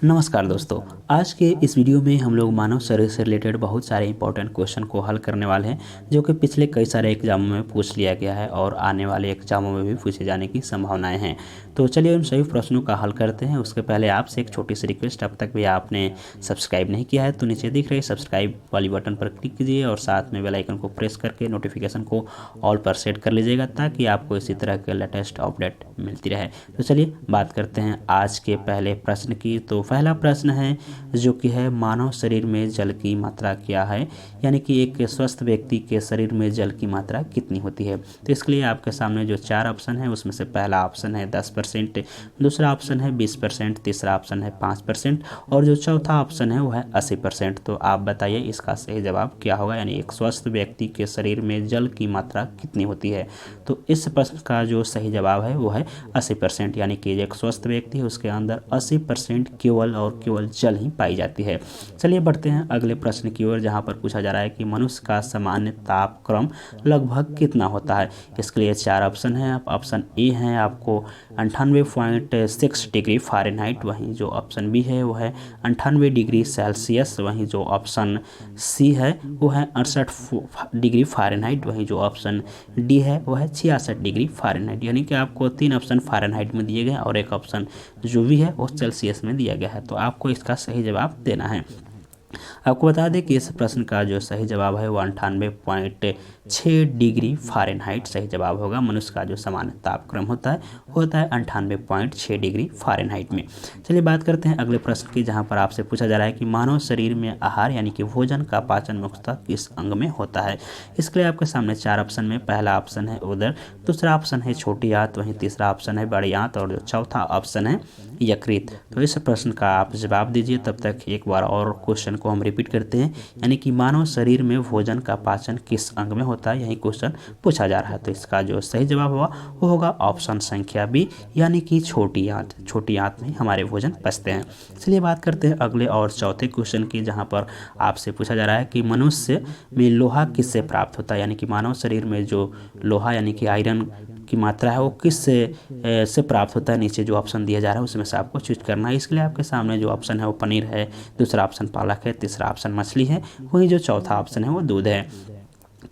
नमस्कार दोस्तों। आज के इस वीडियो में हम लोग मानव शरीर से रिलेटेड बहुत सारे इंपॉर्टेंट क्वेश्चन को हल करने वाले हैं, जो कि पिछले कई सारे एग्जामों में पूछ लिया गया है और आने वाले एग्जामों में भी पूछे जाने की संभावनाएं हैं। तो चलिए उन सभी प्रश्नों का हल करते हैं। उसके पहले आपसे एक छोटी सी रिक्वेस्ट, अब तक भी आपने सब्सक्राइब नहीं किया है तो नीचे दिख रही सब्सक्राइब वाली बटन पर क्लिक कीजिए और साथ में बेल आइकन को प्रेस करके नोटिफिकेशन को ऑल पर सेट कर लीजिएगा, ताकि आपको इसी तरह के लेटेस्ट अपडेट मिलती रहे। तो चलिए बात करते हैं आज के पहले प्रश्न की। तो पहला प्रश्न है जो कि है, मानव शरीर में जल की मात्रा क्या है, यानी कि एक स्वस्थ व्यक्ति के शरीर में जल की मात्रा कितनी होती है। तो इसके लिए आपके सामने जो चार ऑप्शन है उसमें से पहला ऑप्शन है 10%, दूसरा ऑप्शन है 20%, तीसरा ऑप्शन है 5% और जो चौथा ऑप्शन है वो है 80%। तो आप बताइए इसका सही जवाब क्या होगा, यानी एक स्वस्थ व्यक्ति के शरीर में जल की मात्रा कितनी होती है। तो इस प्रश्न का जो सही जवाब है वो है 80%, यानी कि एक स्वस्थ व्यक्ति है उसके अंदर 80% केवल और केवल जल ही पाई जाती है। चलिए बढ़ते हैं अगले प्रश्न की ओर, जहां पर पूछा जा रहा है कि मनुष्य का सामान्य तापक्रम लगभग कितना होता है। इसके लिए चार ऑप्शन है। ऑप्शन ए है आपको 98.6 डिग्री फ़ारेनहाइट, वहीं जो ऑप्शन बी है वो है 98 डिग्री सेल्सियस, वहीं जो ऑप्शन सी है वो है 68 डिग्री फ़ारेनहाइट, वहीं जो ऑप्शन डी है वो है 66 डिग्री फ़ारेनहाइट। यानी कि आपको तीन ऑप्शन फ़ारेनहाइट में दिए गए और एक ऑप्शन जो भी है वो सेल्सियस में दिया गया है। तो आपको इसका सही जवाब देना है। आपको बता दें कि इस प्रश्न का जो सही जवाब है वो 98.6 डिग्री फ़ारेनहाइट सही जवाब होगा। मनुष्य का जो सामान्य तापक्रम होता है 98.6 डिग्री फ़ारेनहाइट में। चलिए बात करते हैं अगले प्रश्न की, जहां पर आपसे पूछा जा रहा है कि मानव शरीर में आहार यानी कि भोजन का पाचन मुख्यतः किस अंग में होता है। इसके लिए आपके सामने चार ऑप्शन में पहला ऑप्शन है उदर, दूसरा ऑप्शन है छोटी आंत, वहीं तीसरा ऑप्शन है बड़ी आंत और जो चौथा ऑप्शन है यकृत। तो इस प्रश्न का आप जवाब दीजिए। तब तक एक बार और क्वेश्चन को हम रिपीट करते हैं, यानी कि मानव शरीर में भोजन का पाचन किस अंग में होता है, यही क्वेश्चन पूछा जा रहा है। तो इसका जो सही जवाब होगा वो होगा ऑप्शन संख्या बी, यानी कि छोटी आंत। छोटी आंत में हमारे भोजन पचते हैं। चलिए बात करते हैं अगले और चौथे क्वेश्चन की, जहां पर आपसे पूछा जा रहा है कि मनुष्य में लोहा किससे प्राप्त होता है, यानी कि मानव शरीर में जो लोहा यानी कि आयरन की मात्रा है वो किस से प्राप्त होता है। नीचे जो ऑप्शन दिया जा रहा है उसमें से आपको चूज करना है। इसके लिए आपके सामने जो ऑप्शन है वो पनीर है, दूसरा ऑप्शन पालक है, तीसरा ऑप्शन मछली है, वहीं जो चौथा ऑप्शन है वो दूध है।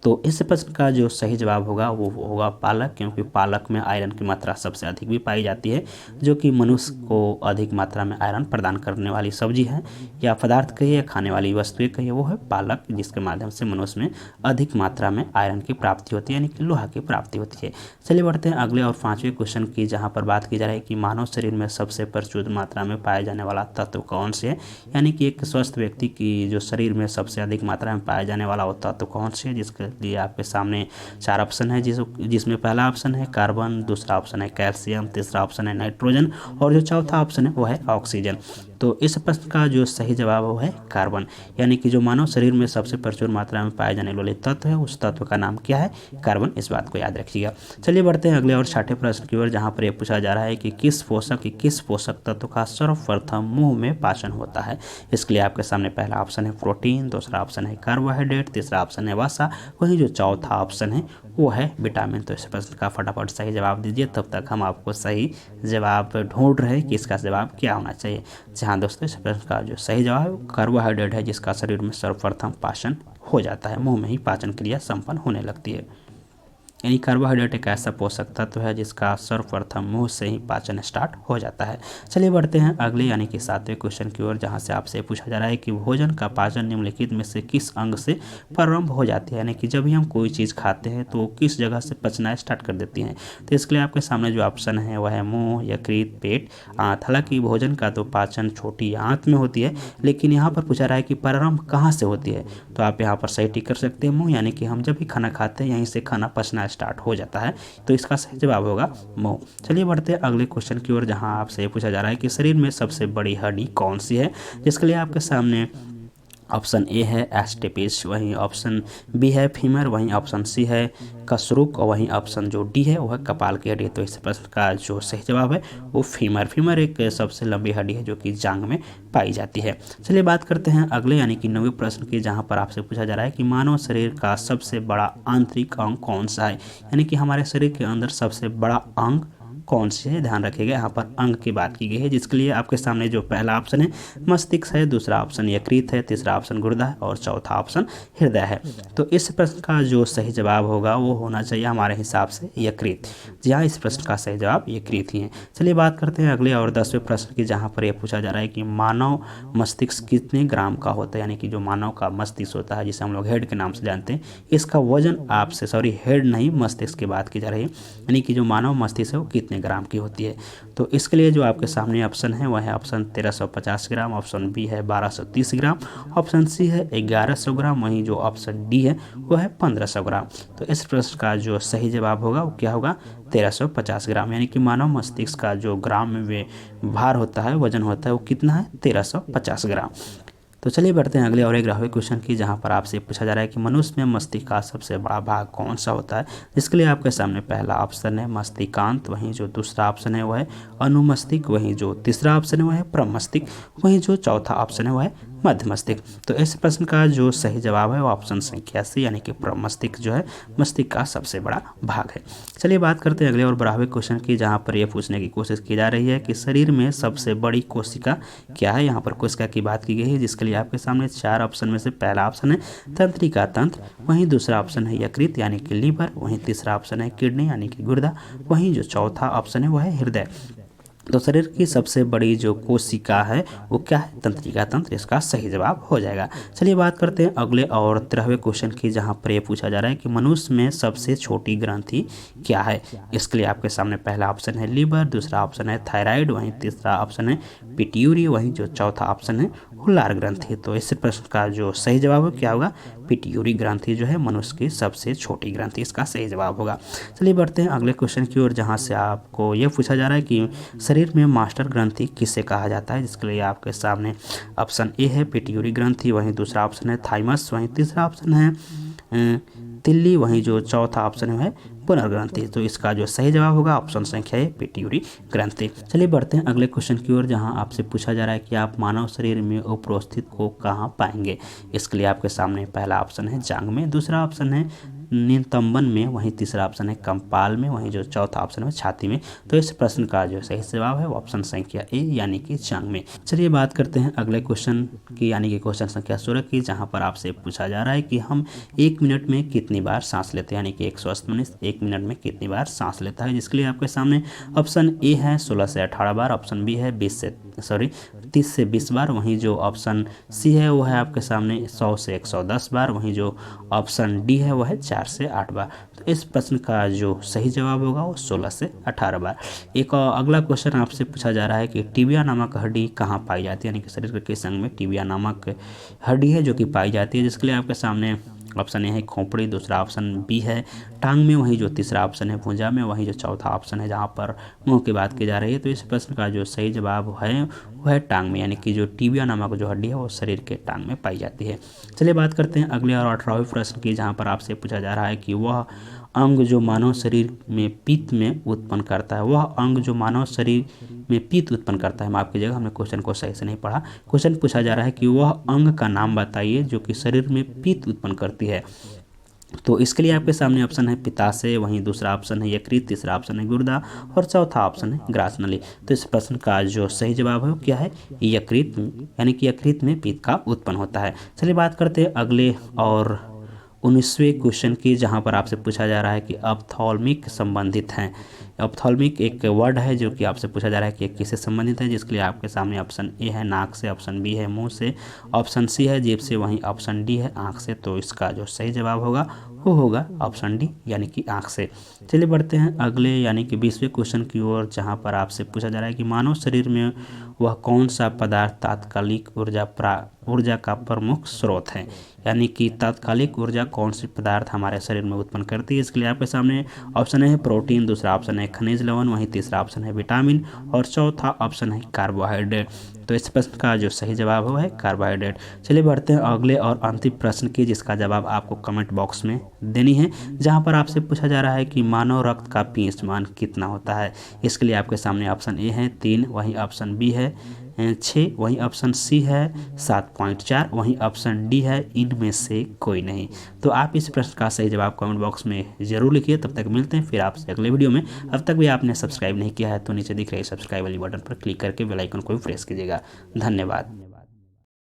तो इस प्रश्न का जो सही जवाब होगा वो होगा पालक, क्योंकि पालक में आयरन की मात्रा सबसे अधिक भी पाई जाती है, जो कि मनुष्य को अधिक मात्रा में आयरन प्रदान करने वाली सब्जी है या पदार्थ कहिए या खाने वाली वस्तुएं कहिए, वो है पालक, जिसके माध्यम से मनुष्य में अधिक मात्रा में आयरन की प्राप्ति होती है, यानी कि लोहा की प्राप्ति होती है। चलिए बढ़ते हैं अगले और पांचवें क्वेश्चन की, जहाँ पर बात की जा रही है कि मानव शरीर में सबसे प्रचुर मात्रा में पाया जाने वाला तत्व कौन से है, यानी कि एक स्वस्थ व्यक्ति की जो शरीर में सबसे अधिक मात्रा में पाया जाने वाला वो तत्व कौन से है। जिसके लिए आपके सामने चार ऑप्शन है, जिसमें पहला ऑप्शन है कार्बन, दूसरा ऑप्शन है कैल्शियम, तीसरा ऑप्शन है नाइट्रोजन और जो चौथा ऑप्शन है वो है ऑक्सीजन। तो इस प्रश्न का जो सही जवाब वो है कार्बन, यानी कि जो मानव शरीर में सबसे प्रचुर मात्रा में पाए जाने वाले तत्व है उस तत्व का नाम क्या है, कार्बन। इस बात को याद रखिएगा। चलिए बढ़ते हैं अगले और छठे प्रश्न की ओर, जहाँ पर यह पूछा जा रहा है कि किस पोषक तत्व का सर्वप्रथम मुंह में पाचन होता है। इसके लिए आपके सामने पहला ऑप्शन है प्रोटीन, दूसरा ऑप्शन है कार्बोहाइड्रेट, तीसरा ऑप्शन है वसा, वहीं जो चौथा ऑप्शन है वो है विटामिन। तो इस प्रश्न का फटाफट सही जवाब दीजिए, तब तक हम आपको सही जवाब ढूंढ रहे हैं कि इसका जवाब क्या होना चाहिए। जहाँ दोस्तों इस प्रश्न का जो सही जवाब कार्बोहाइड्रेट है, जिसका शरीर में सर्वप्रथम पाचन हो जाता है, मुंह में ही पाचन क्रिया संपन्न होने लगती है। यानी कार्बोहाइड्रेट एक ऐसा पोषक तत्व है जिसका सर्वप्रथम मुंह से ही पाचन स्टार्ट हो जाता है। चलिए बढ़ते हैं अगले यानी कि सातवें क्वेश्चन की ओर, जहां से आपसे पूछा जा रहा है कि भोजन का पाचन निम्नलिखित में से किस अंग से प्रारंभ हो जाती है, यानी कि जब भी हम कोई चीज़ खाते हैं तो किस जगह से पचना स्टार्ट कर देती हैं। तो इसके लिए आपके सामने जो ऑप्शन है वह है मुँह, यकृत, पेट, आंत। हालांकि भोजन का तो पाचन छोटी आंत में होती है, लेकिन यहाँ पर पूछा रहा है कि प्रारंभ कहाँ से होती है। तो आप यहाँ पर सही टिक कर सकते हैं मुँह, यानी कि हम जब भी खाना खाते हैं यहीं से खाना पचना स्टार्ट हो जाता है। तो इसका सही जवाब होगा मुंह। चलिए बढ़ते हैं अगले क्वेश्चन की ओर, जहां आपसे पूछा जा रहा है कि शरीर में सबसे बड़ी हड्डी कौन सी है। जिसके लिए आपके सामने ऑप्शन ए है एस्टेपिस, वहीं ऑप्शन बी है फीमर, वहीं ऑप्शन सी है कसरूक और वहीं ऑप्शन जो डी है वह कपाल की हड्डी है। तो इस प्रश्न का जो सही जवाब है वो फीमर एक सबसे लंबी हड्डी है जो कि जांघ में पाई जाती है। चलिए बात करते हैं अगले यानी कि 9वें प्रश्न की, जहां पर आपसे पूछा जा रहा है कि मानव शरीर का सबसे बड़ा आंतरिक अंग कौन सा है, यानी कि हमारे शरीर के अंदर सबसे बड़ा अंग कौन सी है, ध्यान रखिएगा यहाँ पर अंग की बात की गई है, जिसके लिए आपके सामने जो पहला ऑप्शन है मस्तिष्क है, दूसरा ऑप्शन यकृत है, तीसरा ऑप्शन गुर्दा है और चौथा ऑप्शन हृदय है। तो इस प्रश्न का जो सही जवाब होगा वो होना चाहिए हमारे हिसाब से यकृत। जी हाँ, इस प्रश्न का सही जवाब यकृत ही है। चलिए बात करते हैं अगले और 10वें प्रश्न की, जहाँ पर यह पूछा जा रहा है कि मानव मस्तिष्क कितने ग्राम का होता है, यानी कि जो मानव का मस्तिष्क होता है जिसे हम लोग हेड के नाम से जानते हैं, इसका वजन आपसे, सॉरी हेड नहीं मस्तिष्क की बात की जा रही है, यानी कि जो मानव मस्तिष्क है वो कितने ग्राम की होती है। तो इसके लिए जो आपके सामने ऑप्शन है वह है ऑप्शन 1350 ग्राम, ऑप्शन बी है 1230 ग्राम, ऑप्शन सी है 1100 ग्राम, वहीं जो ऑप्शन डी है वो है 1500 ग्राम। तो इस प्रश्न का जो सही जवाब होगा वो क्या होगा, 1350 ग्राम, यानी कि मानव मस्तिष्क का जो ग्राम में वे भार होता है, वजन होता है, वो कितना है, 1350 ग्राम। तो चलिए बढ़ते हैं अगले और एक 11वें क्वेश्चन की, जहां पर आपसे पूछा जा रहा है कि मनुष्य में मस्तिष्क का सबसे बड़ा भाग कौन सा होता है। जिसके लिए आपके सामने पहला ऑप्शन है मस्तिष्कांत, वहीं जो दूसरा ऑप्शन है वह है अनुमस्तिष्क, वहीं जो तीसरा ऑप्शन है वह है प्रमस्तिष्क, वहीं जो चौथा ऑप्शन है वह है मध्य मस्तिष्क। तो इस प्रश्न का जो सही जवाब है वो ऑप्शन संख्या सी, यानी कि प्रमस्तिष्क जो है मस्तिष्क का सबसे बड़ा भाग है। चलिए बात करते हैं अगले और 12वें क्वेश्चन की, जहां पर यह पूछने की कोशिश की जा रही है कि शरीर में सबसे बड़ी कोशिका क्या है। यहाँ पर कोशिका की बात की गई है, जिसके लिए आपके सामने 4 ऑप्शन में से पहला ऑप्शन है तंत्रिका तंत्र, वहीं दूसरा ऑप्शन है यकृत यानी कि लीवर, वहीं तीसरा ऑप्शन है किडनी यानी कि गुर्दा, वहीं जो चौथा ऑप्शन है वह है हृदय। तो शरीर की सबसे बड़ी जो कोशिका है वो क्या है, तंत्रिका तंत्र, इसका सही जवाब हो जाएगा। चलिए बात करते हैं अगले और 13वें क्वेश्चन की, जहां पर ये पूछा जा रहा है कि मनुष्य में सबसे छोटी ग्रंथि क्या है। इसके लिए आपके सामने पहला ऑप्शन है लीवर, दूसरा ऑप्शन है थायराइड, वहीं तीसरा ऑप्शन है पिट्यूरी, वहीं जो चौथा ऑप्शन है उलार ग्रंथि। तो इस प्रश्न का जो सही जवाब क्या होगा, पिट्यूरी ग्रंथि जो है मनुष्य की सबसे छोटी ग्रंथि, इसका सही जवाब होगा। चलिए बढ़ते हैं अगले क्वेश्चन की ओर, जहां से आपको यह पूछा जा रहा है कि शरीर में मास्टर ग्रंथि किसे कहा जाता है। जिसके लिए आपके सामने ऑप्शन ए है पिट्यूरी ग्रंथि, वहीं दूसरा ऑप्शन है थाइमस, वहीं तीसरा ऑप्शन है तिल्ली, वहीं जो चौथा ऑप्शन है पुनर्ग्रंथि। तो इसका जो सही जवाब होगा ऑप्शन संख्या है पिट्यूरी ग्रंथि। चलिए बढ़ते हैं अगले क्वेश्चन की ओर, जहां आपसे पूछा जा रहा है कि आप मानव शरीर में उपरोस्थित को कहाँ पाएंगे। इसके लिए आपके सामने पहला ऑप्शन है जांघ में, दूसरा ऑप्शन है नितंबन में, वहीं तीसरा ऑप्शन है कंपाल में, वहीं जो चौथा ऑप्शन है छाती में। तो इस प्रश्न का जो सही जवाब है वो ऑप्शन संख्या ए यानी कि जांघ में। चलिए बात करते हैं अगले क्वेश्चन की, यानी कि क्वेश्चन संख्या 16 की, जहां पर आपसे पूछा जा रहा है कि हम 1 मिनट में कितनी बार सांस लेते हैं, यानी कि एक स्वस्थ मनुष्य 1 मिनट में कितनी बार सांस लेता है। जिसके लिए आपके सामने ऑप्शन ए है 16 से 18 बार, ऑप्शन बी है 30 से 20 बार, वहीं जो ऑप्शन सी है वो है आपके सामने 100 से 110 बार, वहीं जो ऑप्शन डी है वो है 4 से 8 बार। तो इस प्रश्न का जो सही जवाब होगा वो 16 से 18 बार। एक अगला क्वेश्चन आपसे पूछा जा रहा है कि टिबिया नामक हड्डी कहाँ पाई जाती है, यानी कि शरीर के किस अंग में टिबिया नामक हड्डी है जो कि पाई जाती है। जिसके लिए आपके सामने ऑप्शन ए है खोपड़ी, दूसरा ऑप्शन बी है टांग में, वहीं जो तीसरा ऑप्शन है भुजा में, वहीं जो चौथा ऑप्शन है जहां पर मुंह की बात की जा रही है। तो इस प्रश्न का जो सही जवाब है वो है टांग में, यानी कि जो टिबिया नामक जो हड्डी है वो शरीर के टांग में पाई जाती है। चलिए बात करते हैं अगले और 18वें प्रश्न की, जहां पर आपसे पूछा जा रहा है कि वह अंग जो मानव शरीर में पित्त में उत्पन्न करता है, वह अंग जो मानव शरीर में पित्त उत्पन्न करता है। माफ कीजिएगा, हमने क्वेश्चन को सही से नहीं पढ़ा। क्वेश्चन पूछा जा रहा है कि वह अंग का नाम बताइए जो कि शरीर में पित्त उत्पन्न करती है। तो इसके लिए आपके सामने ऑप्शन है पित्ताशय, वहीं दूसरा ऑप्शन है यकृत, तीसरा ऑप्शन है गुर्दा और चौथा ऑप्शन है ग्रासनली। तो इस प्रश्न का जो सही जवाब है वो क्या है, यकृत, यानी कि यकृत में पित्त का उत्पन्न होता है। चलिए बात करते हैं अगले और 19वें क्वेश्चन की, जहां पर आपसे पूछा जा रहा है कि ऑप्थॉल्मिक संबंधित हैं। ऑप्थॉल्मिक एक वर्ड है जो कि आपसे पूछा जा रहा है कि किससे संबंधित है। जिसके लिए आपके सामने ऑप्शन ए है नाक से, ऑप्शन बी है मुंह से, ऑप्शन सी है जीभ से, वहीं ऑप्शन डी है आंख से। तो इसका जो सही जवाब होगा वो होगा ऑप्शन डी यानी कि आंख से। चलिए बढ़ते हैं अगले यानी कि 20वें क्वेश्चन की ओर, जहां पर आपसे पूछा जा रहा है कि मानव शरीर में वह कौन सा पदार्थ तात्कालिक ऊर्जा का प्रमुख स्रोत है, यानी कि तात्कालिक ऊर्जा कौन सी पदार्थ हमारे शरीर में उत्पन्न करती है। इसके लिए आपके सामने ऑप्शन है प्रोटीन, दूसरा ऑप्शन है खनिज लवण, वहीं तीसरा ऑप्शन है विटामिन और चौथा ऑप्शन है कार्बोहाइड्रेट। तो इस प्रश्न का जो सही जवाब है कार्बोहाइड्रेट। चलिए बढ़ते हैं अगले और अंतिम प्रश्न की, जिसका जवाब आपको कमेंट बॉक्स में देनी है, जहां पर आपसे पूछा जा रहा है कि मानव रक्त का पीएच मान कितना होता है। इसके लिए आपके सामने ऑप्शन ए है 3, वहीं ऑप्शन बी है 6, वहीं ऑप्शन सी है 7.4, वहीं ऑप्शन डी है इनमें से कोई नहीं। तो आप इस प्रश्न का सही जवाब कमेंट बॉक्स में जरूर लिखिए। तब तक मिलते हैं फिर आपसे अगले वीडियो में। अब तक भी आपने सब्सक्राइब नहीं किया है तो नीचे दिख रही सब्सक्राइब वाली बटन पर क्लिक करके बेल आइकन को भी प्रेस कीजिएगा। धन्यवाद।